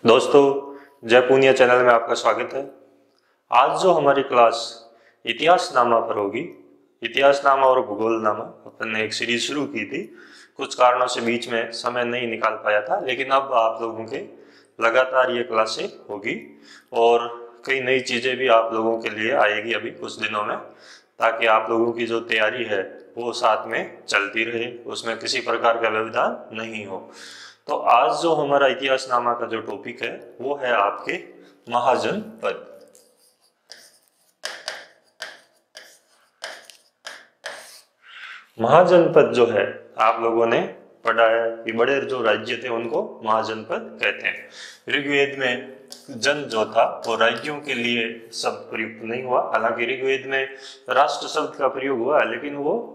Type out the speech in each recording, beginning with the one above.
दोस्तों, जय पूनिया चैनल में आपका स्वागत है। आज जो हमारी क्लास इतिहास नामा पर होगी, इतिहास नामा और भूगोल नामा, अपन ने एक सीरीज शुरू की थी। कुछ कारणों से बीच में समय नहीं निकाल पाया था, लेकिन अब आप लोगों के लगातार ये क्लासें होगी और कई नई चीज़ें भी आप लोगों के लिए आएगी अभी कुछ दिनों में, ताकि आप लोगों की जो तैयारी है वो साथ में चलती रहे, उसमें किसी प्रकार का व्यवधान नहीं हो। तो आज जो हमारा इतिहास नामा का जो टॉपिक है वो है आपके महाजनपद। महाजनपद जो है आप लोगों ने पढ़ा है कि बड़े जो राज्य थे उनको महाजनपद कहते हैं। ऋग्वेद में जन जो था वो राज्यों के लिए शब्द प्रयुक्त नहीं हुआ, हालांकि ऋग्वेद में राष्ट्र शब्द का प्रयोग हुआ, लेकिन वो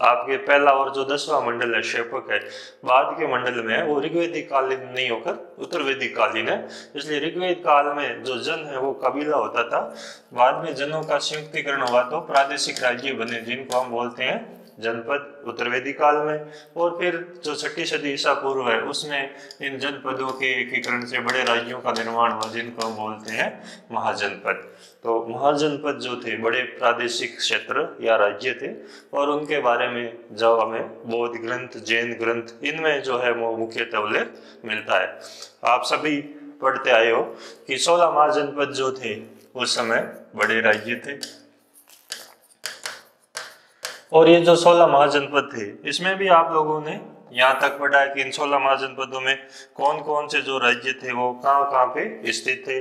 आपके पहला और जो 10वां मंडल है शेपक है, बाद के मंडल में है, वो ऋग्वेदिक कालीन नहीं होकर उत्तरवेदिक कालीन है। इसलिए ऋग्वेद काल में जो जन है वो कबीला होता था। बाद में जनों का संयुक्तिकरण हुआ तो प्रादेशिक राज्य बने, जिनको हम बोलते हैं जनपद उत्तरवेदिक काल में। और फिर जो 6ठी सदी ईसा पूर्व है उसमें इन जनपदों के एकीकरण से बड़े राज्यों का निर्माण हुआ, जिनको हम बोलते हैं महाजनपद। तो महाजनपद जो थे बड़े प्रादेशिक क्षेत्र या राज्य थे, और उनके बारे में जो हमें बौद्ध ग्रंथ, जैन ग्रंथ, इनमें जो है वो मुख्यतः उल्लेख मिलता है। आप सभी पढ़ते आए हो कि 16 महाजनपद जो थे उस समय बड़े राज्य थे। और ये जो 16 महाजनपद थे इसमें भी आप लोगों ने यहाँ तक पढ़ा है कि इन 16 महाजनपदों में कौन कौन से जो राज्य थे वो कहाँ पे स्थित थे।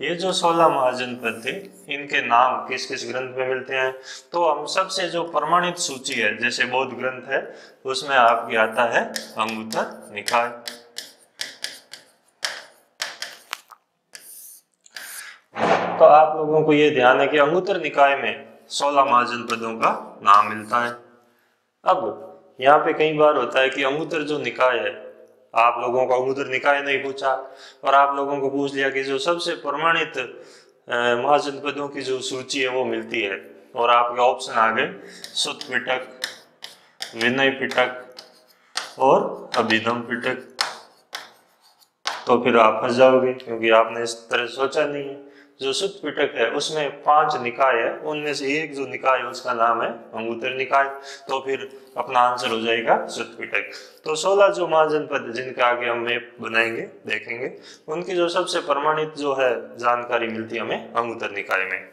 ये जो 16 महाजनपद थे इनके नाम किस किस ग्रंथ में मिलते हैं, तो हम सबसे जो प्रमाणित सूची है जैसे बौद्ध ग्रंथ है उसमें आपके आता है अंगुत्तर निकाय। तो आप लोगों को ये ध्यान है कि अंगुत्तर निकाय में 16 महाजनपदों का नाम मिलता है। अब यहाँ पे कई बार होता है कि अंगुत्तर जो निकाय है, आप लोगों को अंगुत्तर निकाय नहीं पूछा और आप लोगों को पूछ लिया कि जो सबसे प्रमाणित महाजनपदों की जो सूची है वो मिलती है, और आपके ऑप्शन आ गए सुत्त पिटक, विनय पिटक और अभिधम पिटक। तो फिर आप फंस जाओगे क्योंकि आपने इस तरह सोचा नहीं है। जो सुत्त पिटक है उसमें 5 निकाय है, उनमें से एक जो निकाय है उसका नाम है अंगुत्तर निकाय, तो फिर अपना आंसर हो जाएगा सुत्त पिटक। तो 16 जो महाजनपद जिनके आगे हम मैप बनाएंगे देखेंगे, उनकी जो सबसे प्रमाणित जो है जानकारी मिलती है हमें अंगुत्तर निकाय में।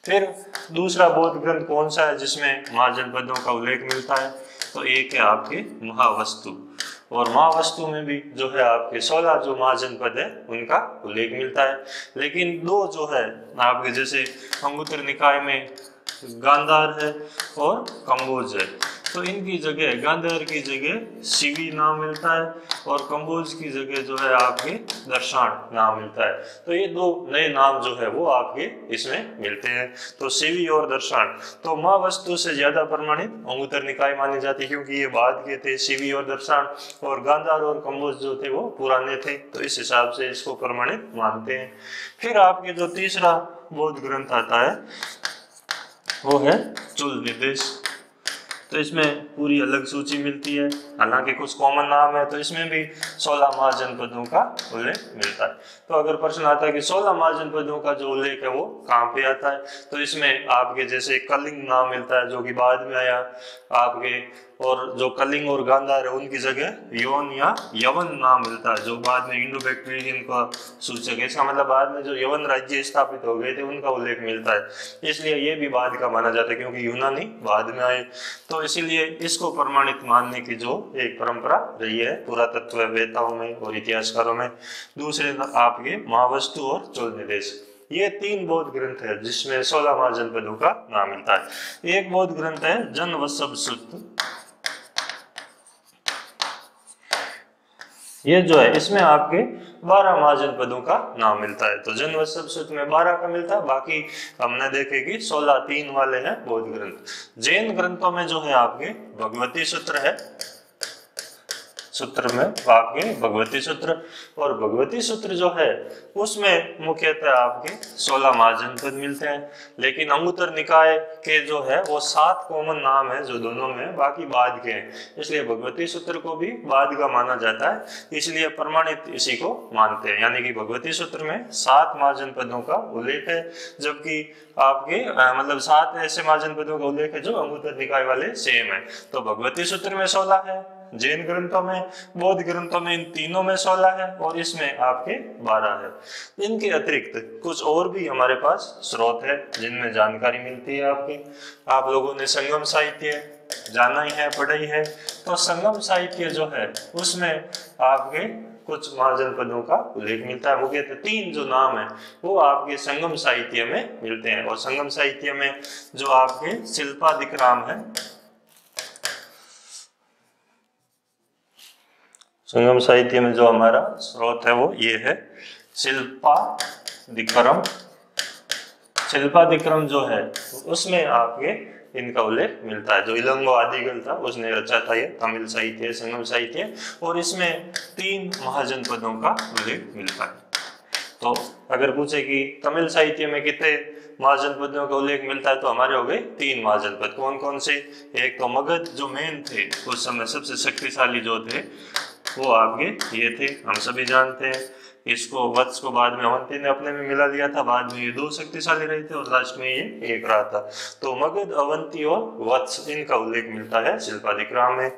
फिर दूसरा बौद्ध ग्रंथ कौन सा है जिसमें महाजनपदों का उल्लेख मिलता है, तो एक है आपके महावस्तु, और महावस्तु में भी जो है आपके 16 जो महाजनपद है उनका उल्लेख मिलता है। लेकिन दो जो है आपके जैसे अंगुत्तर निकाय में गांधार है और कंबोज है, तो इनकी जगह गांधार की जगह शिवी नाम मिलता है और कंबोज की जगह जो है आपके दर्शान नाम मिलता है। तो ये दो नए नाम जो है वो आपके इसमें मिलते हैं, तो शिवी और दर्शान। तो महावस्तु से ज्यादा प्रमाणित अंगुत्तर निकाय मानी जाती है क्योंकि ये बाद के थे शिवी और दर्शान, और गांधार और कंबोज जो थे वो पुराने थे, तो इस हिसाब से इसको प्रमाणित मानते हैं। फिर आपके जो तीसरा बौद्ध ग्रंथ आता है वो है चुल निदेश। तो इसमें पूरी अलग सूची मिलती है, हालांकि कुछ कॉमन नाम है, तो इसमें भी 16 महाजनपदों का उल्लेख मिलता है। तो अगर प्रश्न आता है कि 16 महाजनपदों का जो उल्लेख है वो कहाँ पे आता है, तो इसमें आपके जैसे कलिंग नाम मिलता है जो कि बाद में आया आपके, और जो कलिंग और गांधार है उनकी जगह यौन या यवन नाम मिलता है जो बाद में इंडो बैक्टीरियन का सूचक है। इसका मतलब बाद में जो यवन राज्य स्थापित हो गए थे उनका उल्लेख मिलता है, इसलिए ये भी बाद का माना जाता है क्योंकि यूनानी बाद में आए। तो इसीलिए इसको प्रमाणित मानने की जो एक परंपरा रही है पुरातत्ववेताओं में और इतिहासकारों में। दूसरे आपके महावस्तु और चोल निदेश, ये 3 बौद्ध ग्रंथ है जिसमें 16 महाजनपदों का नाम मिलता है। एक बौद्ध ग्रंथ है जनवसभ सुत्त, ये जो है इसमें आपके 12 महाजनपदों का नाम मिलता है। तो जनवसभ सुत्त में 12 का मिलता है, बाकी हमने देखे कि 16 3 वाले हैं बौद्ध ग्रंथ। जैन ग्रंथों में जो है आपके भगवती सूत्र है सूत्र में आपके भगवती सूत्र, और भगवती सूत्र जो है उसमें मुख्यतः आपके 16 महाजनपद मिलते हैं, लेकिन अंगुत्तर निकाय के जो है वो 7 कॉमन नाम है जो दोनों में, बाकी बाद के हैं, इसलिए भगवती सूत्र को भी बाद का माना जाता है, इसलिए प्रमाणित इसी को मानते हैं। यानी कि भगवती सूत्र में 7 महाजनपदों का उल्लेख है, जबकि आपके मतलब 7 ऐसे महाजनपदों का उल्लेख है जो अंगुत्तर निकाय वाले सेम है। तो भगवती सूत्र में 16 है, जैन ग्रंथों में, बौद्ध ग्रंथों में इन तीनों में 16 है, और इसमें आपके 12 है। इनके अतिरिक्त कुछ और भी हमारे पास स्रोत है जिनमें जानकारी मिलती है आपकी। आप लोगों ने संगम साहित्य जाना ही है, पढ़ा ही है, तो संगम साहित्य जो है उसमें आपके कुछ महाजनपदों का उल्लेख मिलता है। मुख्यतः 3 जो नाम है वो आपके संगम साहित्य में मिलते हैं, और संगम साहित्य में जो आपके शिल्पादिक्राम है, संगम साहित्य में जो हमारा स्रोत है वो ये है शिल्पादिक्रम। शिल्पादिक्रम जो है उसमें आपके इनका उल्लेख मिलता है। जो इलंगो आदिगल था उसने रचा था ये तमिल साहित्य, संगम साहित्य, और इसमें 3 महाजनपदों का उल्लेख मिलता है। तो अगर पूछे कि तमिल साहित्य में कितने महाजनपदों का उल्लेख मिलता है, तो हमारे हो गए 3 महाजनपद। कौन कौन से? एक तो मगध जो मेन थे उस समय सबसे शक्तिशाली जो थे वो आपके ये थे, हम सभी जानते हैं। इसको वत्स को बाद में अवंती ने अपने में मिला लिया था, बाद में ये 2 शक्तिशाली रहे थे और लास्ट में ये एक रहा था। तो मगध, अवंती और वत्स इनका उल्लेख मिलता है शिल्पादिक्राम में।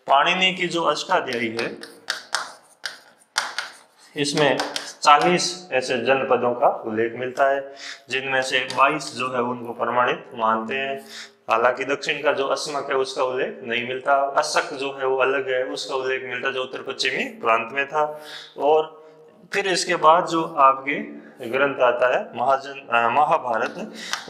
पाणिनि की जो अष्टाध्यायी है इसमें 40 ऐसे जनपदों का उल्लेख मिलता है, जिनमें से 22 जो है उनको प्रमाणित मानते हैं। हालांकि दक्षिण का जो अस्मक है उसका उल्लेख नहीं मिलता, असक जो है वो अलग है, उसका उल्लेख मिलता जो उत्तर पश्चिमी प्रांत में था। और फिर इसके बाद जो आपके ग्रंथ आता है महाभारत,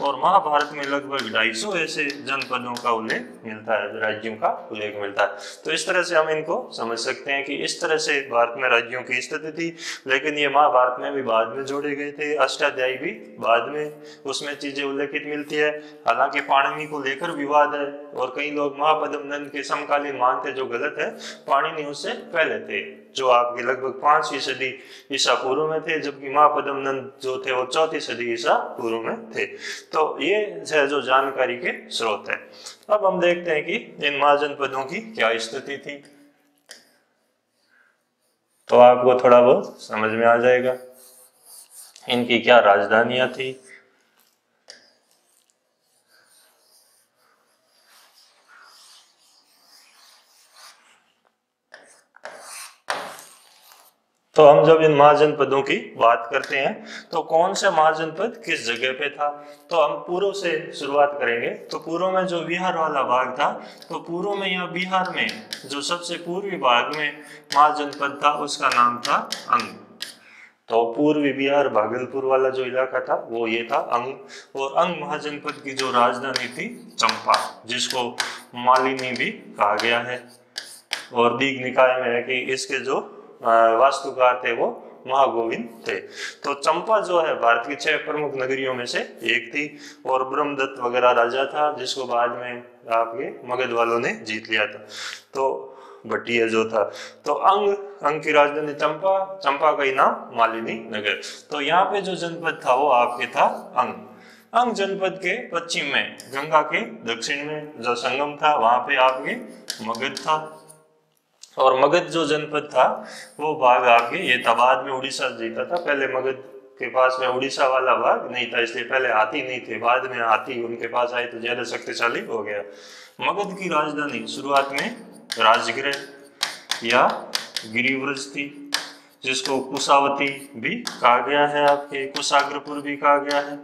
और महाभारत में लगभग 250 ऐसे जनपदों का उल्लेख मिलता है, राज्यों का उल्लेख मिलता है। तो इस तरह से हम इनको समझ सकते हैं कि इस तरह से भारत में राज्यों की स्थिति थी, लेकिन ये महाभारत में भी बाद में जोड़े गए थे, अष्टाध्यायी भी बाद में उसमें चीजें उल्लेखित मिलती है। हालांकि पाणिनि को लेकर विवाद है, और कई लोग महापद्म नंद के समकालीन मानते जो गलत है, पाणिनि उससे पहले थे, जो आपके लगभग 5वीं सदी ईसा पूर्व में थे, जबकि महापद्म नंद जो थे वो 4वीं सदी ईसा पूर्व में थे। तो ये है जो जानकारी के स्रोत है। अब हम देखते हैं कि इन महाजनपदों की क्या स्थिति थी, तो आपको थोड़ा बहुत समझ में आ जाएगा इनकी क्या राजधानियां थी। तो हम जब इन महाजनपदों की बात करते हैं तो कौन से महाजनपद किस जगह पे था, तो हम पूर्व से शुरुआत करेंगे। तो पूर्व में जो बिहार वाला भाग था, तो पूर्व में या बिहार में जो सबसे पूर्वी भाग में महाजनपद था उसका नाम था अंग। तो पूर्वी बिहार भागलपुर वाला जो इलाका था वो ये था अंग। और अंग महाजनपद की जो राजधानी थी चंपा, जिसको मालिनी भी कहा गया है। और दीघ निकाय में है कि इसके जो वास्तुकार थे वो महागोविंद थे। तो चंपा जो है भारत की 6 प्रमुख नगरियों में से एक थी, और ब्रह्मदत्त वगैरह राजा था जिसको बाद में आपके मगध वालों ने जीत लिया था, तो भट्टिया जो था। तो अंग की राजधानी चंपा, चंपा का ही नाम मालिनी नगर। तो यहाँ पे जो जनपद था वो आपके था अंग जनपद के पश्चिम में, गंगा के दक्षिण में जो संगम था वहां पे आपके मगध था। और मगध जो जनपद था वो भाग आपके ये था, बाद में उड़ीसा जीता था। पहले मगध के पास में उड़ीसा वाला भाग नहीं था, इसलिए पहले हाथी नहीं थे, बाद में हाथी उनके पास आए तो ज्यादा शक्तिशाली हो गया। मगध की राजधानी शुरुआत में राजगृह या गिरिव्रज थी, जिसको कुशावती भी कहा गया है, आपके कुशाग्रपुर भी कहा गया है।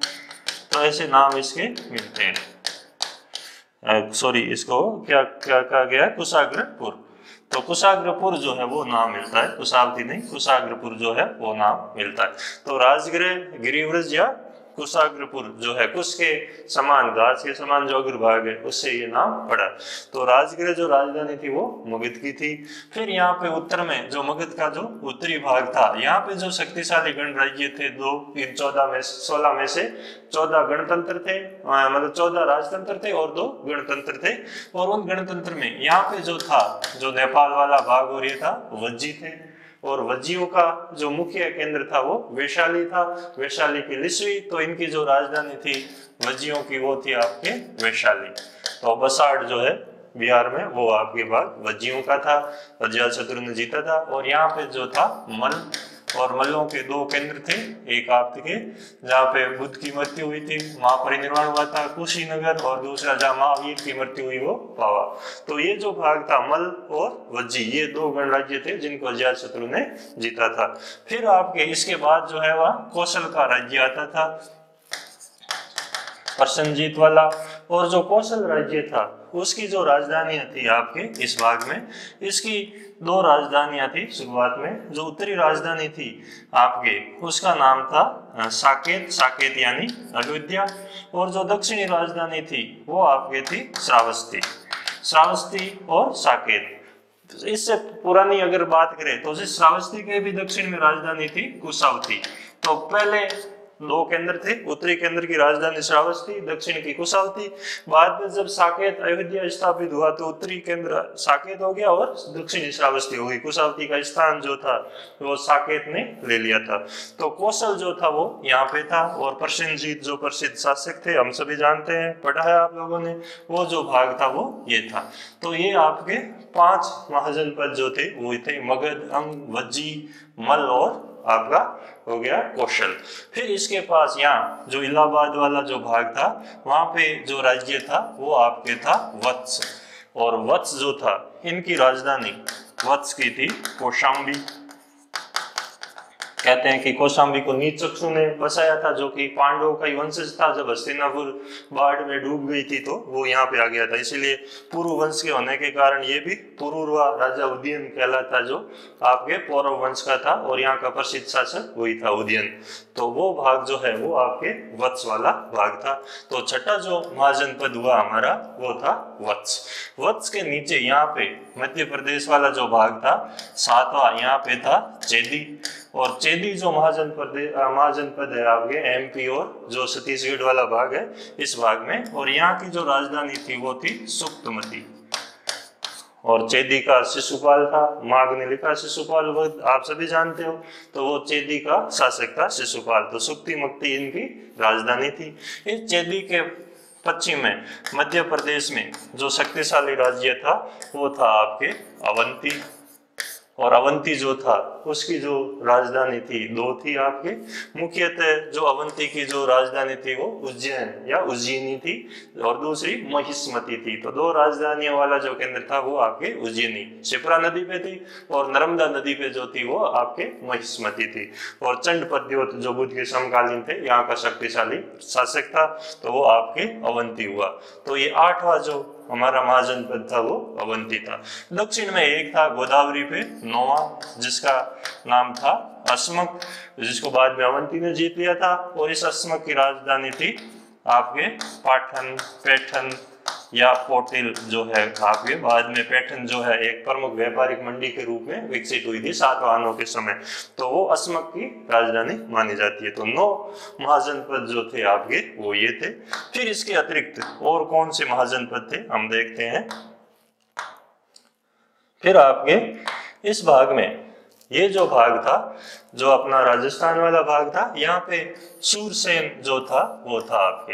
तो ऐसे नाम इसके मिलते हैं। सॉरी, इसको क्या क्या कहा गया है? कुशाग्रपुर। तो कुशाग्रपुर जो है वो नाम मिलता है, कुशावती नहीं, कुशाग्रपुर जो है वो नाम मिलता है। तो राजगृह, गिरिव्रज या कुशाग्रपुर जो है कुश के समान, घास के समान जो अग्रभाग है उससे ये नाम पड़ा। तो राजगृह जो राजधानी थी वो मगध की थी। फिर यहाँ पे उत्तर में जो मगध का जो उत्तरी भाग था, यहाँ पे जो शक्तिशाली गणराज्य थे दो, इन 16 में से 14 गणतंत्र थे, मतलब 14 राजतंत्र थे और 2 गणतंत्र थे। और उन गणतंत्र में यहाँ पे जो था, जो नेपाल वाला भाग और ये था वज्जी थे, और वज्जियों का जो मुख्य केंद्र था वो वैशाली था, वैशाली की लिस्वी। तो इनकी जो राजधानी थी वज्जियों की वो थी आपके वैशाली। तो बसाड़ जो है बिहार में वो आपके भाग वज्जियों का था, अजातशत्रु ने जीता था। और यहाँ पे जो था मल, और मल्लों के 2 केंद्र थे, एक आपके जहाँ पे बुद्ध की मृत्यु हुई थी, महापरिनिर्वाण हुआ था कुशीनगर, और दूसरा जहाँ महावीर की मृत्यु हुई वो पावा। तो ये जो भाग था मल और वज्जी, ये 2 गणराज्य थे जिनको अजातशत्रु ने जीता था। फिर आपके इसके बाद जो है वह कौशल का राज्य आता था, प्रसन्नजीत वाला। और जो कौशल राज्य था उसकी जो राजधानियां थी आपके इस भाग में, इसकी 2 राजधानियां थी शुरुआत में। जो उत्तरी राजधानी थी आपके उसका नाम था साकेत, साकेत यानी अयोध्या। और जो दक्षिणी राजधानी थी वो आपके थी श्रावस्ती, श्रावस्ती और साकेत। इससे पुरानी अगर बात करें तो श्रावस्ती के भी दक्षिण में राजधानी थी कुशावती। तो पहले 2 केंद्र थे, उत्तरी केंद्र की राजधानी श्रावस्ती, दक्षिण की कुशावती। बाद में जब साकेत अयोध्या स्थापित हुआ तो उत्तरी केंद्र साकेत हो गया और दक्षिणी श्रावस्ती हो गई। कुशावती का स्थान जो था वो साकेत ने ले लिया था। तो कौशल जो था वो यहाँ पे था, और प्रसेनजीत जो प्रसिद्ध शासक थे हम सभी जानते हैं, पढ़ा है आप लोगों ने, वो जो भाग था वो ये था। तो ये आपके 5 महाजनपद जो थे वो थे मगध, अंग, वज्जी, मल और आपका हो गया कौशल। फिर इसके पास यहाँ जो इलाहाबाद वाला जो भाग था वहां पे जो राज्य था वो आपके था वत्स। और वत्स जो था इनकी राजधानी वत्स की थी कौशाम्बी। कहते हैं कि कौशाम्बी को नीचक्षु ने बसाया था, जो कि पांडवों का ही वंशज था। जब हस्तिनापुर बाढ़ में डूब गई थी तो वो यहाँ पे आ गया था, इसीलिए पूर्व वंश के होने के कारण ये भी पुरूरवा राजा उदयन कहलाता, जो आपके पौरव वंश का था, और यहाँ का प्रसिद्ध शासक वही था उदयन। तो वो भाग जो है वो आपके वत्स वाला भाग था। तो छठा जो महाजनपद हुआ हमारा वो था वत्स। वत्स के नीचे यहाँ पे मध्य प्रदेश वाला जो भाग था 7वां, यहाँ पे था चेदी। और चेदी जो महाजनपद है आपके एमपी और जो छत्तीसगढ़ वाला भाग है इस भाग में। और यहाँ की जो राजधानी थी वो थी सुक्तमती। और चेदी का शिशुपाल था, माघ ने लिखा शिशुपाल वध आप सभी जानते हो, तो वो चेदी का शासक था शिशुपाल। तो सुक्तिमुक्ति इनकी राजधानी थी। इस चेदी के पश्चिम में मध्य प्रदेश में जो शक्तिशाली राज्य था वो था आपके अवंती। और अवंती जो था उसकी जो राजधानी थी 2 थी आपके। मुख्यतः जो अवंती की जो राजधानी थी वो उज्जैन या उज्जैनी थी, और दूसरी महिष्मती थी। तो 2 राजधानियों वाला जो केंद्र था वो आपके उज्जैनी, शिप्रा नदी पे थी, और नर्मदा नदी पे जो थी वो आपके महिष्मती थी। और चंडपद्योत जो बुद्ध के समकालीन थे यहाँ का शक्तिशाली शासक था, तो वो आपके अवंती हुआ। तो ये 8वां जो हमारा महाजनपद था वो अवंती था। दक्षिण में एक था गोदावरी पे 9वां, जिसका नाम था अस्मक, जिसको बाद में अवंती ने जीत लिया था। और इस अस्मक की राजधानी थी आपके पाटन, पैठन या पोटिल जो है आपके। बाद में पैठन जो है एक प्रमुख व्यापारिक मंडी के रूप में विकसित हुई थी सातवाहनों के समय, तो वो अस्मक की राजधानी मानी जाती है। तो 9 महाजनपद जो थे आपके वो ये थे। फिर इसके अतिरिक्त और कौन से महाजनपद थे हम देखते हैं। फिर आपके इस भाग में ये जो भाग था, जो अपना राजस्थान वाला भाग था, यहाँ पे सूरसेन जो था वो था आपके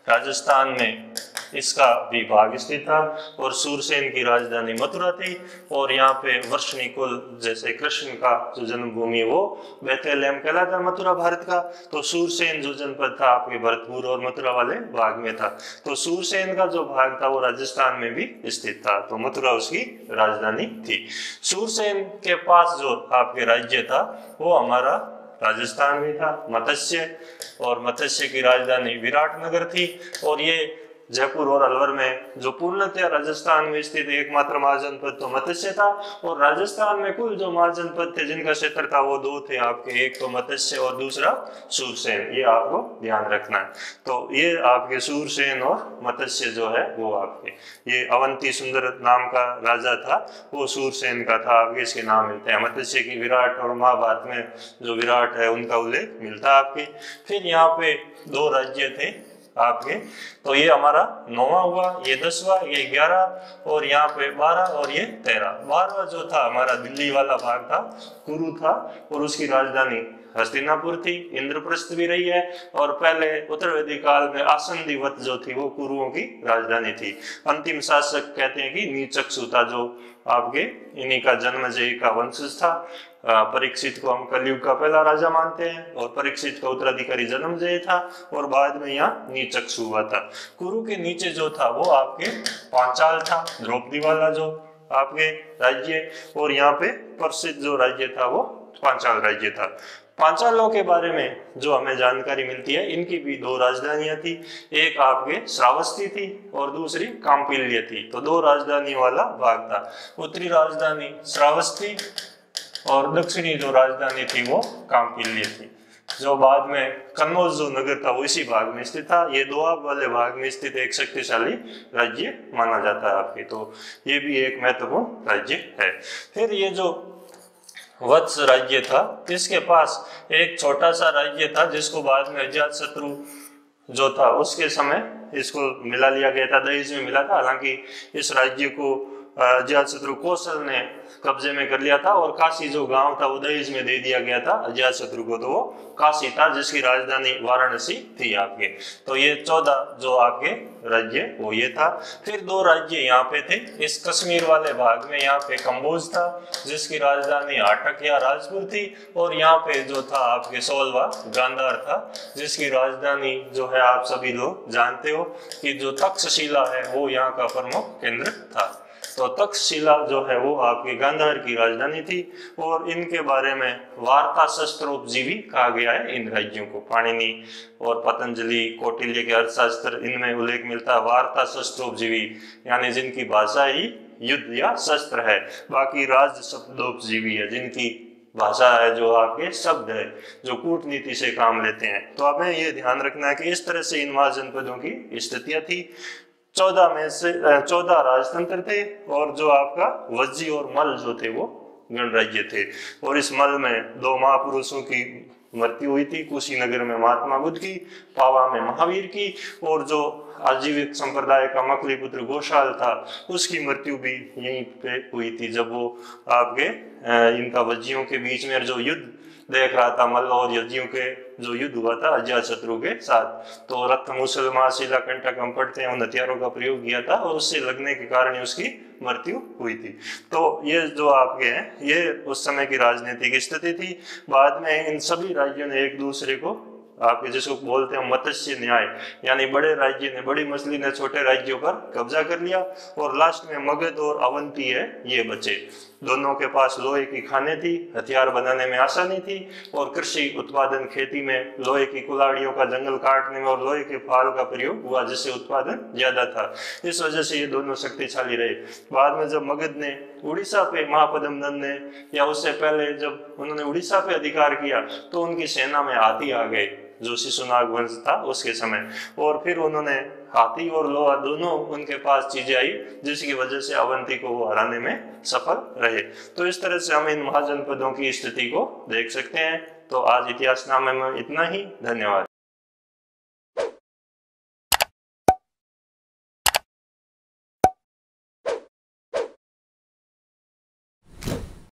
राजस्थान में, इसका भी भाग स्थित था। और सूरसेन की राजधानी मथुरा थी। और यहाँ पे वर्षणी कुल जैसे कृष्ण का जो जन्मभूमि वो बेथलेहम कहलाता मथुरा भारत का। तो सूरसेन जो जनपद था आपके भरतपुर और मथुरा वाले भाग में था। तो सूरसेन का जो भाग था वो राजस्थान में भी स्थित था, तो मथुरा उसकी राजधानी थी। सूरसेन के पास जो आपके राज्य था वो हमारा राजस्थान में था, मत्स्य। और मत्स्य की राजधानी विराटनगर थी। और ये जयपुर और अलवर में जो पूर्णतया राजस्थान में स्थित एकमात्र महाजनपद तो मत्स्य था, और राजस्थान में कुल जो महाजनपद थे जिनका क्षेत्र था वो दो थे आपके, एक तो मत्स्य और दूसरा सूरसेन। ये आपको ध्यान रखना है। तो ये आपके सूरसेन और मत्स्य जो है वो आपके, ये अवंती सुंदर नाम का राजा था वो सूरसेन का था, आपके इसके नाम मिलते हैं। मत्स्य की विराट और महाभारत में जो विराट है उनका उल्लेख मिलता है आपके। फिर यहाँ पे दो राज्य थे आपके, तो ये हमारा 9वां हुआ, ये 10वां, ये 11 और यहाँ पे 12 और ये 13। 12वां जो था हमारा दिल्ली वाला भाग था, कुरु था, और उसकी राजधानी हस्तिनापुर थी। इंद्रप्रस्थ भी रही है, और पहले उत्तर वैदिक काल में आसंदिवत जो थी वो कुरुओं की राजधानी थी। अंतिम शासक कहते हैं कि नीचक्षु था, जो आपके इन्हीं का जन्मजय का वंशज था। परीक्षित को हम कलयुग का पहला राजा मानते हैं, और परीक्षित का उत्तराधिकारी जन्मजय था, और बाद में यहाँ नीचक्षु हुआ था। कुरु के नीचे जो था वो आपके पांचाल था, द्रौपदी वाला जो आपके राज्य, और यहाँ पे प्रसिद्ध जो राज्य था वो पांचाल राज्य था। पांचालों के बारे में जो हमें जानकारी मिलती है, इनकी भी दो राजधानियां थी, एक आपके श्रावस्ती थी और दूसरी काम्पिल्य थी। तो दो राजधानी वाला भाग था, उत्तरी राजधानी श्रावस्ती और दक्षिणी जो राजधानी थी वो काम्पिल्य थी। जो बाद में कन्नौज जो नगर था वो इसी भाग में स्थित था। ये दोआब वाले भाग में स्थित एक शक्तिशाली राज्य माना जाता है आपके, तो ये भी एक महत्वपूर्ण राज्य है। फिर ये जो वत्स राज्य था, इसके पास एक छोटा सा राज्य था जिसको बाद में अजातशत्रु जो था उसके समय इसको मिला लिया गया था, दहेज में मिला था। हालांकि इस राज्य को अजातशत्रु कौशल ने कब्जे में कर लिया था, और काशी जो गांव था वो दहेज में दे दिया गया था अजातशत्रु को, तो वो काशी था जिसकी राजधानी वाराणसी थी आपके। तो ये 14 जो आपके राज्य वो ये था। फिर दो राज्य यहाँ पे थे, इस कश्मीर वाले भाग में यहाँ पे कंबोज था जिसकी राजधानी हाटक या राजपुर थी, और यहाँ पे जो था आपके 16वां गांधार था जिसकी राजधानी जो है आप सभी लोग जानते हो कि जो तक्षशिला है वो यहाँ का प्रमुख केंद्र था। तो तक्षशिला जो है वो आपके गांधार की राजधानी थी, और इनके बारे में वार्ता शस्त्रोपजीवी कहा गया है इन राज्यों को। पाणिनि और पतंजलि, कौटिल्य के अर्थशास्त्र, इनमें उल्लेख मिलता है वार्ता शस्त्रोपजीवी, यानी जिनकी भाषा ही युद्ध या शस्त्र है। बाकी राज शब्दोपजीवी है, जिनकी भाषा है जो आपके शब्द है, जो कूटनीति से काम लेते हैं। तो हमें ये ध्यान रखना है कि इस तरह से इन महाजनपदों की स्थितियां थी। 14 में से 14 राजतंत्र थे, और जो आपका वज्जी और मल जो थे वो गणराज्य थे। और इस मल में दो महापुरुषों की मृत्यु हुई थी, कुशीनगर में महात्मा बुद्ध की, पावा में महावीर की, और जो आजीविक संप्रदाय का मकलीपुत्र घोषाल था उसकी मृत्यु भी यहीं पे हुई थी, जब वो आपके इनका वज्जियों के बीच में जो युद्ध देख रहा था, मल्ल और यज्ञियों के जो युद्ध हुआ था अजातशत्रु के साथ। तो रथ मुसलमान शिला कंटक हम पढ़ते हैं, उन हथियारों का प्रयोग किया था और उससे लगने के कारण उसकी मृत्यु हुई थी। तो ये जो आपके हैं ये उस समय की राजनीतिक स्थिति थी। बाद में इन सभी राज्यों ने एक दूसरे को आपके जिसको बोलते हैं मत्स्य न्याय, यानी बड़े राज्य ने, बड़ी मछली ने छोटे राज्यों पर कब्जा कर लिया, और लास्ट में मगध और अवंती है ये बचे। दोनों के पास लोहे की खानें थी, हथियार बनाने में आसानी थी, और कृषि उत्पादन खेती में लोहे की कुल्हाड़ियों का जंगल काटने में और लोहे के फाल का प्रयोग हुआ, जिससे उत्पादन ज्यादा था। इस वजह से ये दोनों शक्तिशाली रहे। बाद में जब मगध ने उड़ीसा पे, महापद्मनंद ने, या उससे पहले जब उन्होंने उड़ीसा पे अधिकार किया, तो उनकी सेना में हाथी आ गए, जो शिशुनाग वंश था उसके समय, और फिर उन्होंने हाथी और लोहा दोनों उनके पास चीजें आई, जिसकी वजह से अवंती को वो हराने में सफल रहे। तो इस तरह से हम इन महाजनपदों की स्थिति को देख सकते हैं। तो आज इतिहास नामे में इतना ही। धन्यवाद।